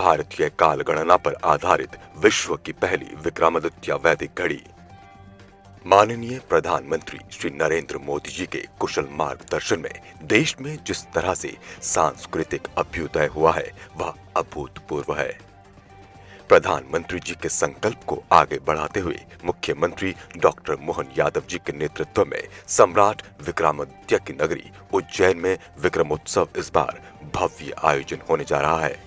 भारतीय काल गणना पर आधारित विश्व की पहली विक्रमादित्य वैदिक घड़ी। माननीय प्रधानमंत्री श्री नरेंद्र मोदी जी के कुशल मार्गदर्शन में देश में जिस तरह से सांस्कृतिक अभ्युदय हुआ है वह अभूतपूर्व है। प्रधानमंत्री जी के संकल्प को आगे बढ़ाते हुए मुख्यमंत्री डॉक्टर मोहन यादव जी के नेतृत्व में सम्राट विक्रमादित्य की नगरी उज्जैन में विक्रमोत्सव इस बार भव्य आयोजन होने जा रहा है।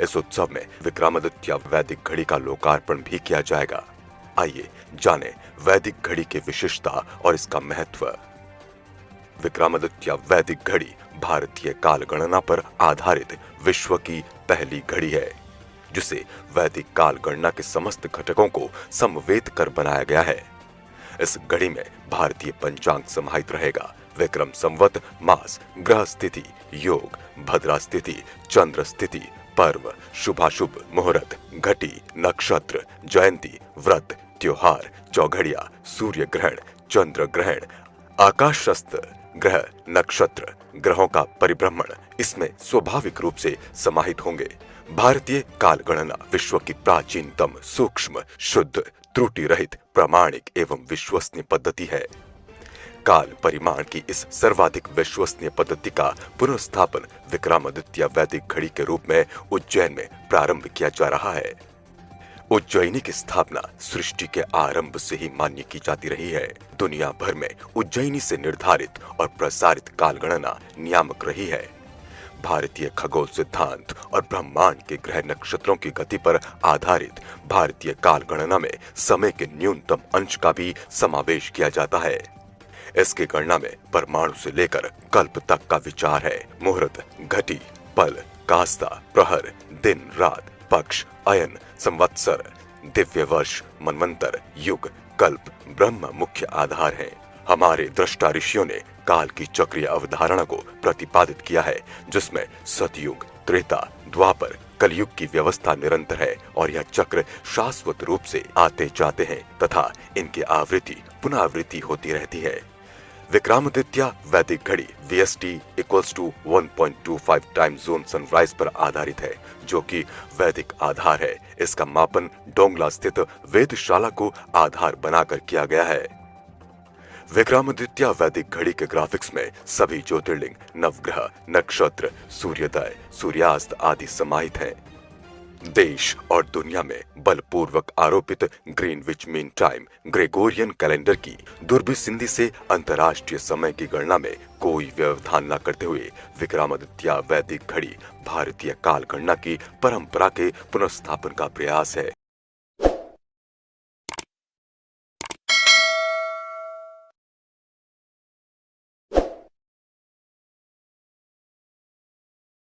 इस उत्सव में विक्रमादित्य वैदिक घड़ी का लोकार्पण भी किया जाएगा। आइए जानें वैदिक घड़ी की विशेषता और इसका महत्व। विक्रमादित्य वैदिक घड़ी भारतीय काल गणना पर आधारित विश्व की पहली घड़ी है, जिसे वैदिक काल गणना के समस्त घटकों को समवेत कर बनाया गया है। इस घड़ी में भारतीय पंचांग समाहित रहेगा। विक्रम संवत, मास, ग्रह स्थिति, योग, भद्रा स्थिति, चंद्र स्थिति, पर्व, शुभाशुभ मुहूर्त, घटी, नक्षत्र, जयंती, व्रत, त्योहार, चौघड़िया, सूर्य ग्रहण, चंद्र ग्रहण, आकाशस्थ ग्रह, नक्षत्र, ग्रहों का परिभ्रमण इसमें स्वाभाविक रूप से समाहित होंगे। भारतीय काल गणना विश्व की प्राचीनतम, सूक्ष्म, शुद्ध, त्रुटि रहित, प्रामाणिक एवं विश्वसनीय पद्धति है। काल परिमाण की इस सर्वाधिक विश्वसनीय पद्धति का पुनर्स्थापन विक्रमादित्य वैदिक घड़ी के रूप में उज्जैन में प्रारंभ किया जा रहा है। उज्जैनी की स्थापना सृष्टि के आरंभ से ही मान्य की जाती रही है। दुनिया भर में उज्जैनी से निर्धारित और प्रसारित काल गणना नियामक रही है। भारतीय खगोल सिद्धांत और ब्रह्मांड के ग्रह नक्षत्रों की गति पर आधारित भारतीय काल गणना में समय के न्यूनतम अंश का भी समावेश किया जाता है। इसकी गणना में परमाणु से लेकर कल्प तक का विचार है। मुहूर्त, घटी, पल, कास्ता, प्रहर, दिन, रात, पक्ष, अयन, संवत्सर, दिव्य वर्ष, मनवंतर, युग, कल्प, ब्रह्म मुख्य आधार हैं। हमारे दृष्टा ऋषियों ने काल की चक्रीय अवधारणा को प्रतिपादित किया है, जिसमें सतयुग, त्रेता, द्वापर, कलयुग की व्यवस्था निरंतर है और यह चक्र शाश्वत रूप से आते जाते हैं तथा इनकी आवृत्ति पुनरावृत्ति होती रहती है। विक्रमादित्य वैदिक घड़ी VST = 1.25 टाइम जोन सनराइज पर आधारित है, जो कि वैदिक आधार है। इसका मापन डोंगला स्थित वेधशाला को आधार बनाकर किया गया है। विक्रमादित्य वैदिक घड़ी के ग्राफिक्स में सभी ज्योतिर्लिंग, नवग्रह, नक्षत्र, सूर्योदय, सूर्यास्त आदि समाहित हैं। देश और दुनिया में बलपूर्वक आरोपित Greenwich mean time Gregorian calendar की दुर्भिसंधि से अंतर्राष्ट्रीय समय की गणना में कोई व्यवधान न करते हुए विक्रमादित्य वैदिक घड़ी भारतीय काल गणना की परंपरा के पुनर्स्थापन का प्रयास है।